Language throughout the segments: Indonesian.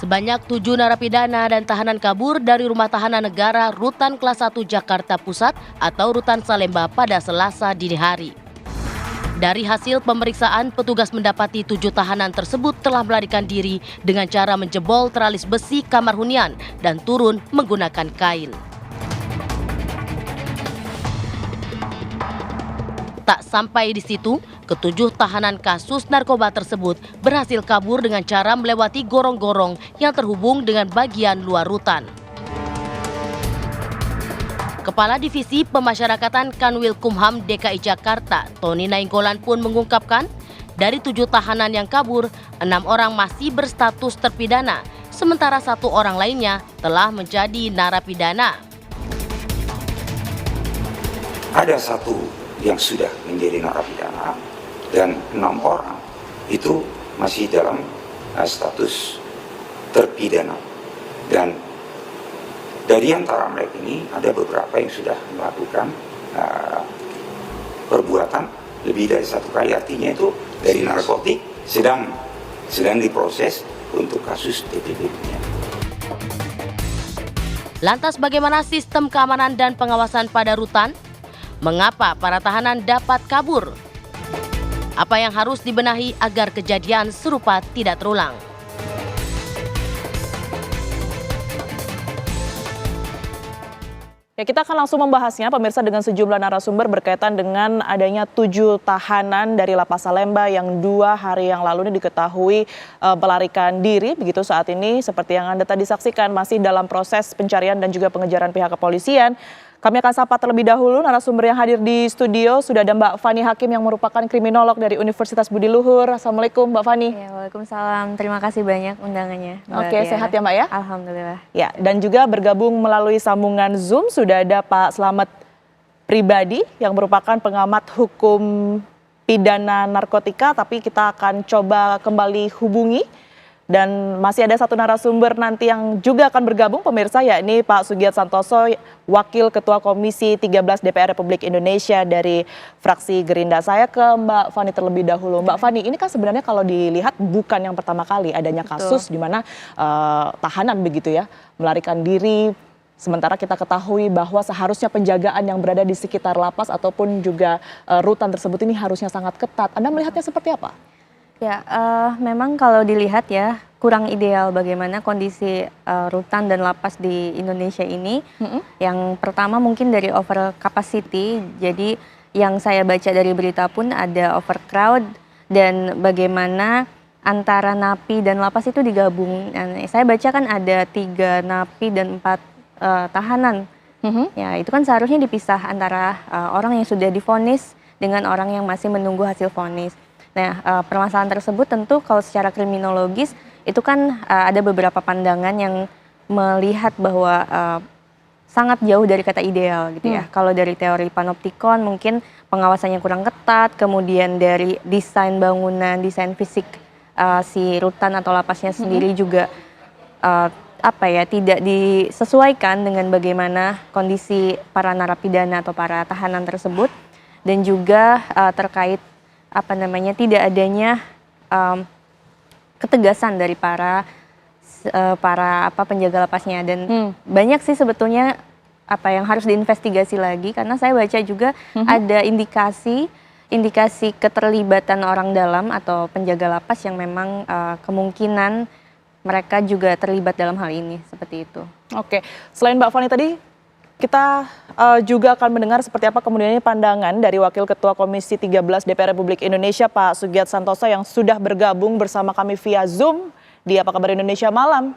Sebanyak 7 narapidana dan tahanan kabur dari Rumah Tahanan Negara Rutan Kelas 1 Jakarta Pusat atau Rutan Salemba pada Selasa dini hari. Dari hasil pemeriksaan, petugas mendapati 7 tahanan tersebut telah melarikan diri dengan cara menjebol teralis besi kamar hunian dan turun menggunakan kain. Tak sampai di situ, ketujuh tahanan kasus narkoba tersebut berhasil kabur dengan cara melewati gorong-gorong yang terhubung dengan bagian luar rutan. Kepala Divisi Pemasyarakatan Kanwilkumham DKI Jakarta, Tony Nainggolan pun mengungkapkan, dari 7 tahanan yang kabur, 6 orang masih berstatus terpidana, sementara 1 orang lainnya telah menjadi narapidana. Ada 1 yang sudah menjadi narapidana dan 6 orang itu masih dalam status terpidana, dan dari antara mereka ini ada beberapa yang sudah melakukan perbuatan lebih dari 1 kali, artinya itu dari narkotik sedang diproses untuk kasus TPP-nya. Lantas bagaimana sistem keamanan dan pengawasan pada rutan? Mengapa para tahanan dapat kabur? Apa yang harus dibenahi agar kejadian serupa tidak terulang? Ya, kita akan langsung membahasnya, pemirsa, dengan sejumlah narasumber berkaitan dengan adanya 7 tahanan dari Lapas Salemba yang 2 hari yang lalu ini diketahui melarikan diri. Begitu saat ini, seperti yang Anda tadi saksikan, masih dalam proses pencarian dan juga pengejaran pihak kepolisian. Kami akan sapa terlebih dahulu narasumber yang hadir di studio. Sudah ada Mbak Fani Hakim yang merupakan kriminolog dari Universitas Budi Luhur. Assalamualaikum Mbak Fani. Ya, waalaikumsalam. Terima kasih banyak undangannya. Oke, sehat ya Mbak ya? Alhamdulillah. Ya, dan juga bergabung melalui sambungan Zoom sudah ada Pak Slamet Pribadi yang merupakan pengamat hukum pidana narkotika, tapi kita akan coba kembali hubungi. Dan masih ada 1 narasumber nanti yang juga akan bergabung, pemirsa, yakni Pak Sugiat Santoso, Wakil Ketua Komisi 13 DPR Republik Indonesia dari fraksi Gerindra. Saya ke Mbak Fani terlebih dahulu. Mbak Fani, ini kan sebenarnya kalau dilihat bukan yang pertama kali adanya kasus di mana tahanan begitu ya melarikan diri. Sementara kita ketahui bahwa seharusnya penjagaan yang berada di sekitar lapas ataupun juga rutan tersebut ini harusnya sangat ketat. Anda melihatnya seperti apa? Ya, memang kalau dilihat ya kurang ideal bagaimana kondisi rutan dan lapas di Indonesia ini. Yang pertama mungkin dari over capacity, jadi yang saya baca dari berita pun ada overcrowd dan bagaimana antara napi dan lapas itu digabung. Saya baca kan ada 3 napi dan 4 tahanan. Ya, itu kan seharusnya dipisah antara orang yang sudah divonis dengan orang yang masih menunggu hasil vonis. Nah, permasalahan tersebut tentu kalau secara kriminologis itu kan ada beberapa pandangan yang melihat bahwa sangat jauh dari kata ideal gitu ya. Kalau dari teori panoptikon mungkin pengawasannya kurang ketat, kemudian dari desain bangunan, desain fisik si rutan atau lapasnya sendiri juga tidak disesuaikan dengan bagaimana kondisi para narapidana atau para tahanan tersebut, dan juga terkait tidak adanya ketegasan dari para penjaga lapasnya. Dan banyak sih sebetulnya yang harus diinvestigasi lagi, karena saya baca juga ada indikasi keterlibatan orang dalam atau penjaga lapas yang memang kemungkinan mereka juga terlibat dalam hal ini, seperti itu. Oke, selain Mbak Fani tadi, kita juga akan mendengar seperti apa kemudian pandangan dari Wakil Ketua Komisi 13 DPR Republik Indonesia, Pak Sugiat Santoso, yang sudah bergabung bersama kami via Zoom di Apa Kabar Indonesia Malam.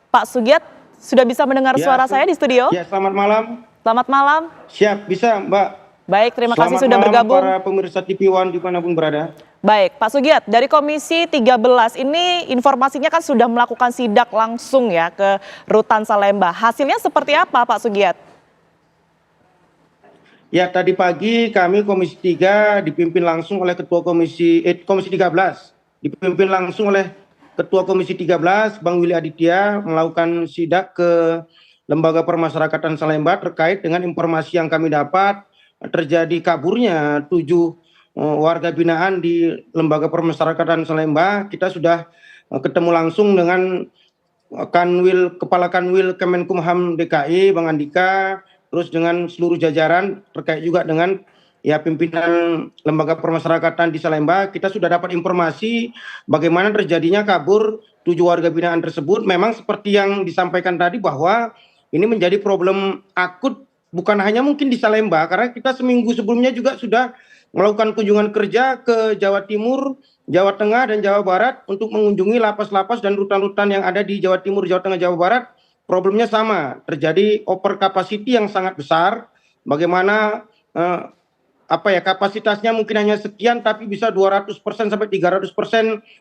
Pak Sugiat, sudah bisa mendengar suara saya di studio? Ya, selamat malam. Selamat malam. Siap, bisa Mbak. Baik, terima kasih sudah bergabung. Selamat malam para pemirsa TV One dimanapun berada. Baik, Pak Sugiat, dari Komisi 13 ini informasinya kan sudah melakukan sidak langsung ya ke Rutan Salemba. Hasilnya seperti apa, Pak Sugiat? Ya, tadi pagi kami Komisi 3 dipimpin langsung oleh Ketua Komisi 13, dipimpin langsung oleh Ketua Komisi 13, Bang Willy Aditya, melakukan sidak ke Lembaga Permasyarakatan Salemba terkait dengan informasi yang kami dapat terjadi kaburnya 7 warga binaan di Lembaga Permasyarakatan Salemba. Kita sudah ketemu langsung dengan Kepala Kanwil Kemenkumham DKI, Bang Andika, terus dengan seluruh jajaran terkait juga dengan ya pimpinan lembaga permasyarakatan di Salemba. Kita sudah dapat informasi bagaimana terjadinya kabur 7 warga binaan tersebut. Memang seperti yang disampaikan tadi bahwa ini menjadi problem akut bukan hanya mungkin di Salemba, karena kita seminggu sebelumnya juga sudah melakukan kunjungan kerja ke Jawa Timur, Jawa Tengah, dan Jawa Barat untuk mengunjungi lapas-lapas dan rutan-rutan yang ada di Jawa Timur, Jawa Tengah, Jawa Barat. Problemnya sama, terjadi over capacity yang sangat besar. Bagaimana kapasitasnya mungkin hanya sekian, tapi bisa 200% sampai 300%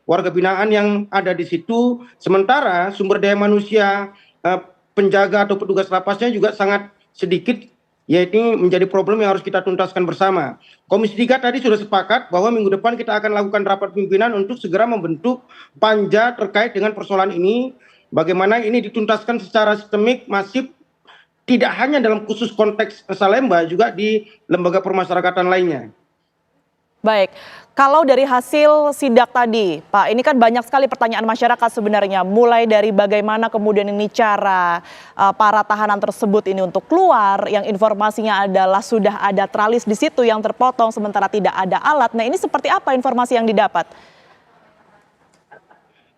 warga binaan yang ada di situ. Sementara sumber daya manusia penjaga atau petugas lapasnya juga sangat sedikit. Ya, ini menjadi problem yang harus kita tuntaskan bersama. Komisi 3 tadi sudah sepakat bahwa minggu depan kita akan lakukan rapat pimpinan untuk segera membentuk panja terkait dengan persoalan ini. Bagaimana ini dituntaskan secara sistemik, masif, tidak hanya dalam khusus konteks Salemba, juga di lembaga permasyarakatan lainnya. Baik, kalau dari hasil sidak tadi, Pak, ini kan banyak sekali pertanyaan masyarakat sebenarnya, mulai dari bagaimana kemudian ini cara para tahanan tersebut ini untuk keluar, yang informasinya adalah sudah ada tralis di situ yang terpotong sementara tidak ada alat. Nah, ini seperti apa informasi yang didapat?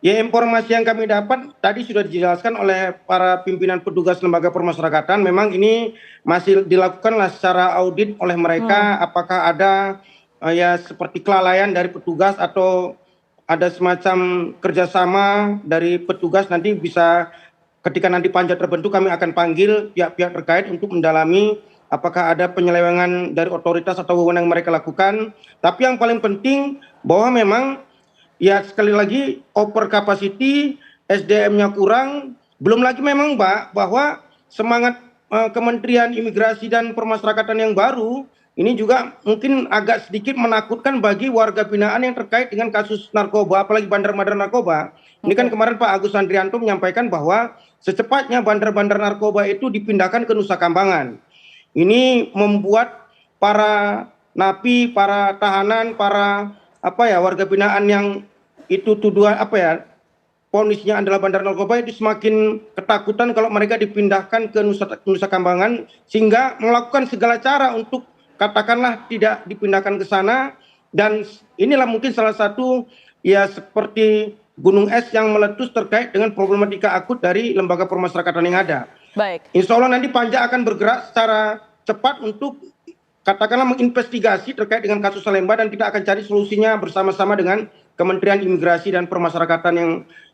Ya, informasi yang kami dapat tadi sudah dijelaskan oleh para pimpinan petugas lembaga permasyarakatan. Memang ini masih dilakukanlah secara audit oleh mereka, apakah ada ya seperti kelalaian dari petugas atau ada semacam kerjasama dari petugas. Nanti bisa ketika nanti panja terbentuk kami akan panggil pihak-pihak terkait untuk mendalami apakah ada penyelewengan dari otoritas atau wewenang yang mereka lakukan. Tapi yang paling penting bahwa memang ya sekali lagi over capacity, SDM-nya kurang, belum lagi memang Mbak bahwa semangat Kementerian Imigrasi dan Permasyarakatan yang baru ini juga mungkin agak sedikit menakutkan bagi warga binaan yang terkait dengan kasus narkoba, apalagi bandar-bandar narkoba. Ini kan kemarin Pak Agus Andrianto menyampaikan bahwa secepatnya bandar-bandar narkoba itu dipindahkan ke Nusa Kambangan. Ini membuat para napi, para tahanan, para warga binaan yang itu tuduhan ponisnya adalah bandar narkoba itu semakin ketakutan kalau mereka dipindahkan ke Nusa Kambangan, sehingga melakukan segala cara untuk katakanlah tidak dipindahkan ke sana. Dan inilah mungkin salah satu ya seperti gunung es yang meletus terkait dengan problematika akut dari lembaga permasyarakatan yang ada. Baik. Insya Allah nanti Panja akan bergerak secara cepat untuk katakanlah menginvestigasi terkait dengan kasus Salemba, dan kita akan cari solusinya bersama-sama dengan Kementerian Imigrasi dan Permasyarakatan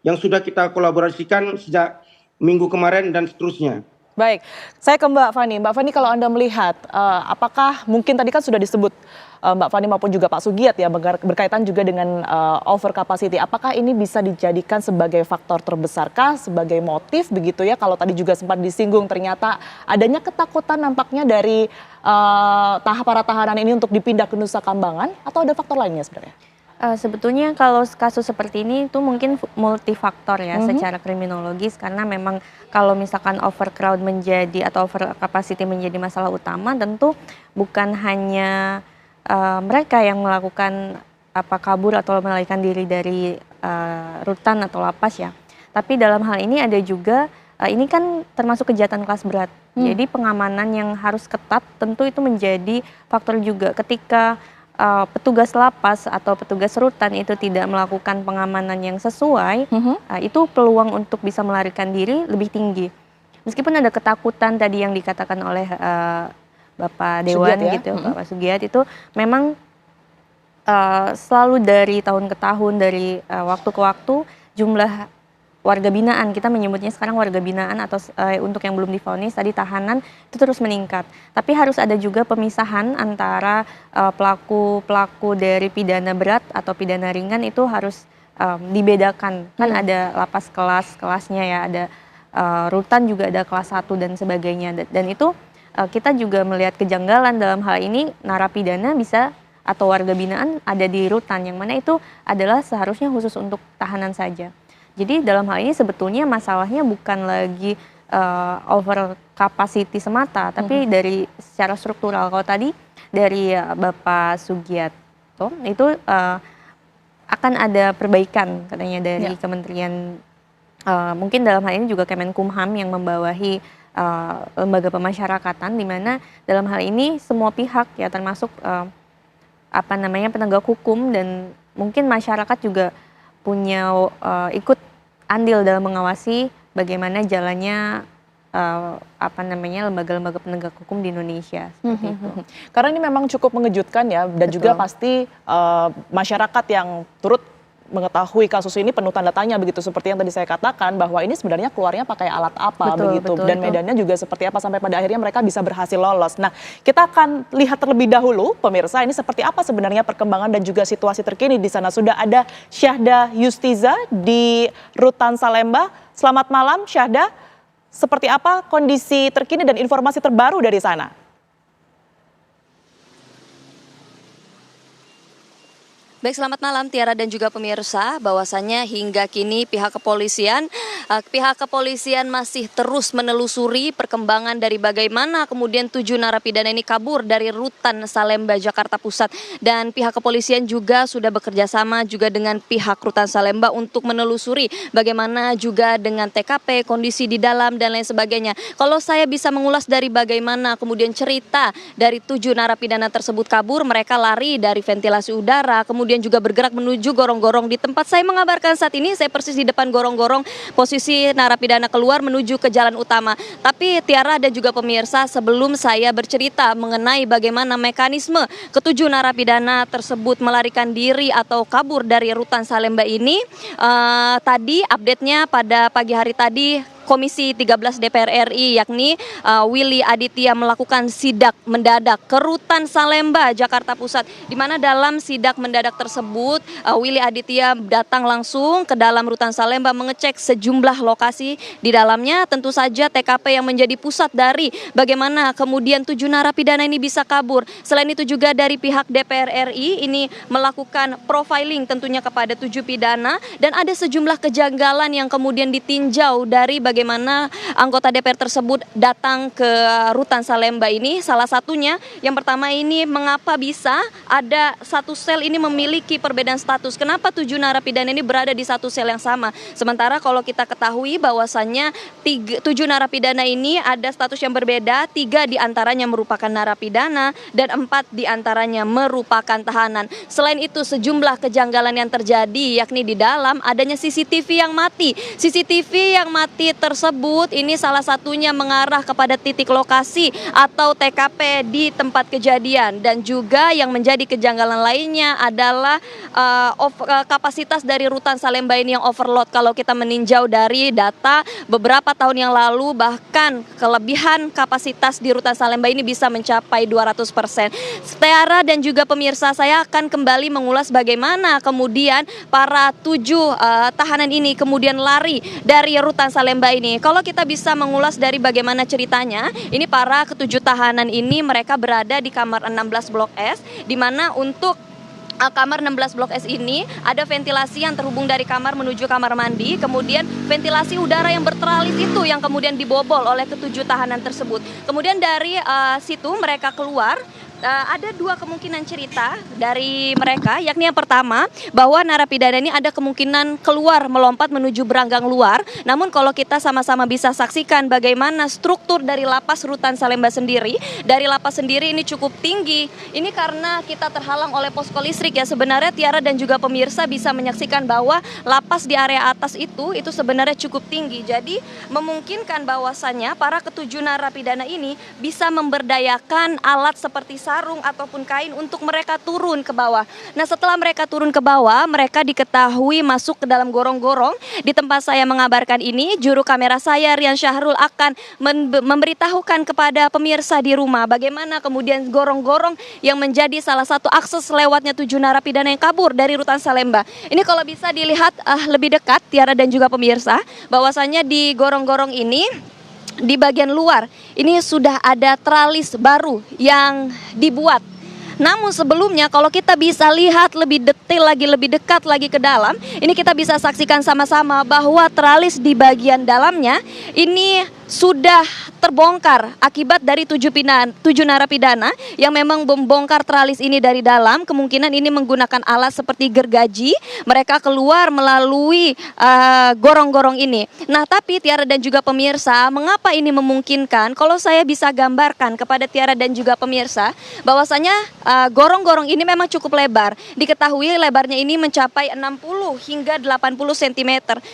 yang sudah kita kolaborasikan sejak minggu kemarin dan seterusnya. Baik, saya ke Mbak Fani. Mbak Fani, kalau Anda melihat, apakah mungkin tadi kan sudah disebut Mbak Fani maupun juga Pak Sugiat ya, berkaitan juga dengan over capacity. Apakah ini bisa dijadikan sebagai faktor terbesarkah, sebagai motif begitu ya? Kalau tadi juga sempat disinggung ternyata adanya ketakutan nampaknya dari para tahanan ini untuk dipindah ke Nusa Kambangan, atau ada faktor lainnya sebenarnya? Sebetulnya kalau kasus seperti ini itu mungkin multifaktor ya secara kriminologis, karena memang kalau misalkan overcrowd menjadi atau over capacity menjadi masalah utama, tentu bukan hanya mereka yang melakukan kabur atau melarikan diri dari rutan atau lapas ya, tapi dalam hal ini ada juga ini kan termasuk kejahatan kelas berat. Jadi pengamanan yang harus ketat tentu itu menjadi faktor juga. Ketika petugas lapas atau petugas rutan itu tidak melakukan pengamanan yang sesuai, itu peluang untuk bisa melarikan diri lebih tinggi. Meskipun ada ketakutan tadi yang dikatakan oleh Bapak Dewan Sugiat, gitu, Bapak Sugiat, itu memang selalu dari tahun ke tahun, dari waktu ke waktu, jumlah warga binaan, kita menyebutnya sekarang warga binaan atau untuk yang belum divonis tadi tahanan, itu terus meningkat. Tapi harus ada juga pemisahan antara pelaku dari pidana berat atau pidana ringan, itu harus dibedakan. Kan ada lapas kelasnya ya, ada rutan juga ada kelas 1 dan sebagainya. Dan itu kita juga melihat kejanggalan dalam hal ini, narapidana bisa atau warga binaan ada di rutan, yang mana itu adalah seharusnya khusus untuk tahanan saja. Jadi dalam hal ini sebetulnya masalahnya bukan lagi over capacity semata, tapi dari secara struktural. Kalau tadi dari Bapak Sugiarto itu akan ada perbaikan katanya dari Kementerian, mungkin dalam hal ini juga Kemenkumham yang membawahi lembaga pemasyarakatan, di mana dalam hal ini semua pihak ya, termasuk penegak hukum dan mungkin masyarakat juga punya ikut andil dalam mengawasi bagaimana jalannya lembaga-lembaga penegak hukum di Indonesia seperti itu. Karena ini memang cukup mengejutkan ya, dan juga pasti masyarakat yang turut mengetahui kasus ini penuh tanda tanya begitu, seperti yang tadi saya katakan bahwa ini sebenarnya keluarnya pakai alat apa begitu, dan medannya juga seperti apa sampai pada akhirnya mereka bisa berhasil lolos. Nah, kita akan lihat terlebih dahulu pemirsa, ini seperti apa sebenarnya perkembangan dan juga situasi terkini di sana. Sudah ada Syahda Yustiza di Rutan Salemba. Selamat malam Syahda, seperti apa kondisi terkini dan informasi terbaru dari sana? Baik, selamat malam Tiara dan juga pemirsa. Bahwasannya hingga kini pihak kepolisian masih terus menelusuri perkembangan dari bagaimana kemudian 7 narapidana ini kabur dari Rutan Salemba, Jakarta Pusat. Dan pihak kepolisian juga sudah bekerja sama juga dengan pihak Rutan Salemba untuk menelusuri bagaimana juga dengan TKP, kondisi di dalam dan lain sebagainya. Kalau saya bisa mengulas dari bagaimana kemudian cerita dari 7 narapidana tersebut kabur, mereka lari dari ventilasi udara, kemudian juga bergerak menuju gorong-gorong. Di tempat saya mengabarkan saat ini, saya persis di depan gorong-gorong, posisi narapidana keluar menuju ke jalan utama. Tapi Tiara dan juga pemirsa, sebelum saya bercerita mengenai bagaimana mekanisme ketujuh narapidana tersebut melarikan diri atau kabur dari Rutan Salemba ini, tadi update-nya pada pagi hari tadi, Komisi 13 DPR RI yakni Willy Aditya melakukan sidak mendadak ke Rutan Salemba, Jakarta Pusat, di mana dalam sidak mendadak tersebut Willy Aditya datang langsung ke dalam Rutan Salemba mengecek sejumlah lokasi di dalamnya, tentu saja TKP yang menjadi pusat dari bagaimana kemudian 7 narapidana ini bisa kabur. Selain itu juga dari pihak DPR RI ini melakukan profiling tentunya kepada 7 pidana, dan ada sejumlah kejanggalan yang kemudian ditinjau dari bagaimana anggota DPR tersebut datang ke Rutan Salemba ini. Salah satunya, yang pertama ini, mengapa bisa ada satu sel ini memiliki perbedaan status? Kenapa 7 narapidana ini berada di satu sel yang sama? Sementara kalau kita ketahui bahwasannya 7 narapidana ini ada status yang berbeda, 3 diantaranya merupakan narapidana dan 4 diantaranya merupakan tahanan. Selain itu sejumlah kejanggalan yang terjadi, yakni di dalam adanya CCTV yang mati. CCTV yang mati tersebut ini salah satunya mengarah kepada titik lokasi atau TKP di tempat kejadian, dan juga yang menjadi kejanggalan lainnya adalah kapasitas dari Rutan Salemba ini yang overload. Kalau kita meninjau dari data beberapa tahun yang lalu, bahkan kelebihan kapasitas di Rutan Salemba ini bisa mencapai 200%. Tiara dan juga pemirsa, saya akan kembali mengulas bagaimana kemudian para 7 tahanan ini kemudian lari dari Rutan Salemba ini. Kalau kita bisa mengulas dari bagaimana ceritanya, ini para ketujuh tahanan ini mereka berada di kamar 16 Blok S, di mana untuk kamar 16 Blok S ini ada ventilasi yang terhubung dari kamar menuju kamar mandi, kemudian ventilasi udara yang berteralis itu yang kemudian dibobol oleh ketujuh tahanan tersebut. Kemudian dari situ mereka keluar. Ada 2 kemungkinan cerita dari mereka, yakni yang pertama bahwa narapidana ini ada kemungkinan keluar melompat menuju beranggang luar. Namun kalau kita sama-sama bisa saksikan bagaimana struktur dari lapas Rutan Salemba sendiri, dari lapas sendiri ini cukup tinggi. Ini karena kita terhalang oleh posko listrik ya. Sebenarnya Tiara dan juga pemirsa bisa menyaksikan bahwa lapas di area atas itu sebenarnya cukup tinggi. Jadi memungkinkan bahwasannya para ketujuh narapidana ini bisa memberdayakan alat seperti sarung ataupun kain untuk mereka turun ke bawah. Nah, setelah mereka turun ke bawah, mereka diketahui masuk ke dalam gorong-gorong. Di tempat saya mengabarkan ini, juru kamera saya Rian Syahrul akan memberitahukan kepada pemirsa di rumah bagaimana kemudian gorong-gorong yang menjadi salah satu akses lewatnya 7 narapidana yang kabur dari Rutan Salemba. Ini kalau bisa dilihat lebih dekat, Tiara dan juga pemirsa, bahwasannya di gorong-gorong ini, di bagian luar ini sudah ada teralis baru yang dibuat. Namun sebelumnya kalau kita bisa lihat lebih detail lagi, lebih dekat lagi ke dalam, ini kita bisa saksikan sama-sama bahwa teralis di bagian dalamnya ini sudah terbongkar akibat dari 7 narapidana yang memang membongkar teralis ini dari dalam. Kemungkinan ini menggunakan alat seperti gergaji. Mereka keluar melalui gorong-gorong ini. Nah, tapi Tiara dan juga pemirsa, mengapa ini memungkinkan? Kalau saya bisa gambarkan kepada Tiara dan juga pemirsa, bahwasanya gorong-gorong ini memang cukup lebar. Diketahui lebarnya ini mencapai 60 hingga 80 cm,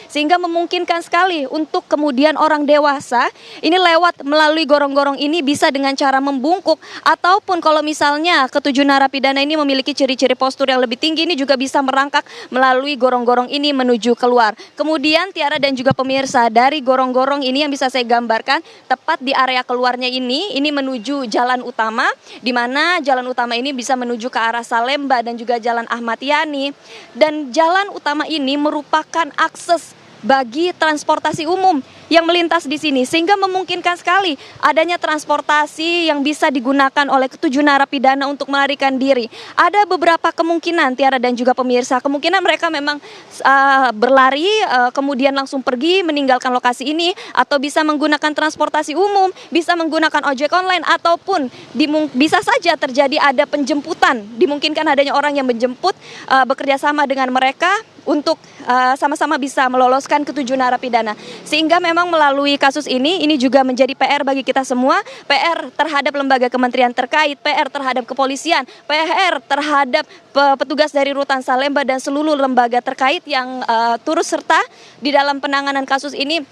sehingga memungkinkan sekali untuk kemudian orang dewasa ini lewat melalui gorong-gorong ini bisa dengan cara membungkuk, ataupun kalau misalnya ketujuh narapidana ini memiliki ciri-ciri postur yang lebih tinggi, ini juga bisa merangkak melalui gorong-gorong ini menuju keluar. Kemudian Tiara dan juga pemirsa, dari gorong-gorong ini yang bisa saya gambarkan tepat di area keluarnya ini menuju jalan utama, di mana jalan utama ini bisa menuju ke arah Salemba dan juga Jalan Ahmad Yani. Dan jalan utama ini merupakan akses bagi transportasi umum yang melintas di sini, sehingga memungkinkan sekali adanya transportasi yang bisa digunakan oleh ketujuh narapidana untuk melarikan diri. Ada beberapa kemungkinan, Tiara dan juga pemirsa, kemungkinan mereka memang berlari kemudian langsung pergi meninggalkan lokasi ini, atau bisa menggunakan transportasi umum, bisa menggunakan ojek online, ataupun bisa saja terjadi ada penjemputan. Dimungkinkan adanya orang yang menjemput bekerja sama dengan mereka untuk sama-sama bisa meloloskan ketujuh narapidana. Sehingga memang melalui kasus ini juga menjadi PR bagi kita semua, PR terhadap lembaga kementerian terkait, PR terhadap kepolisian, PR terhadap petugas dari Rutan Salemba dan seluruh lembaga terkait yang turut serta di dalam penanganan kasus ini.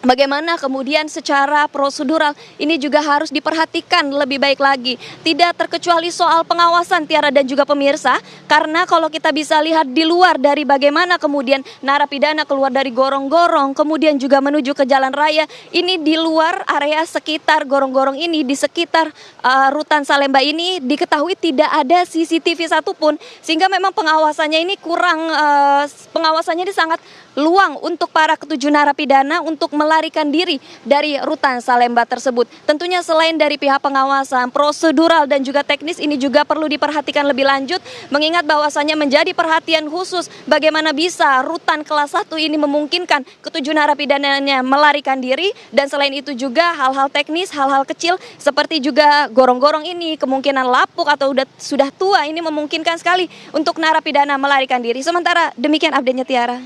Bagaimana kemudian secara prosedural ini juga harus diperhatikan lebih baik lagi. Tidak terkecuali soal pengawasan, Tiara dan juga pemirsa, karena kalau kita bisa lihat di luar dari bagaimana kemudian narapidana keluar dari gorong-gorong, kemudian juga menuju ke jalan raya, ini di luar area sekitar gorong-gorong ini, di sekitar Rutan Salemba ini diketahui tidak ada CCTV satupun, sehingga memang pengawasannya ini kurang, pengawasannya ini sangat luang untuk para ketujuh narapidana untuk melarikan diri dari Rutan Salemba tersebut. Tentunya selain dari pihak pengawasan, prosedural dan juga teknis ini juga perlu diperhatikan lebih lanjut, mengingat bahwasannya menjadi perhatian khusus bagaimana bisa Rutan kelas 1 ini memungkinkan ketujuh narapidananya melarikan diri, dan selain itu juga hal-hal teknis, hal-hal kecil seperti juga gorong-gorong ini kemungkinan lapuk atau sudah tua, ini memungkinkan sekali untuk narapidana melarikan diri. Sementara demikian update-nya, Tiara.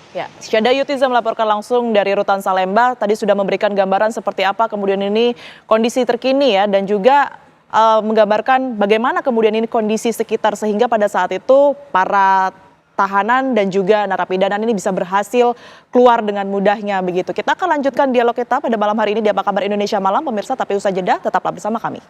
Ya, Syada Yutiza melaporkan langsung dari Rutan Salemba. Tadi sudah memberikan gambaran seperti apa kemudian ini kondisi terkini ya, dan juga menggambarkan bagaimana kemudian ini kondisi sekitar, sehingga pada saat itu para tahanan dan juga narapidana ini bisa berhasil keluar dengan mudahnya begitu. Kita akan lanjutkan dialog kita pada malam hari ini di Apa Kabar Indonesia Malam, pemirsa, tapi usai jeda tetaplah bersama kami.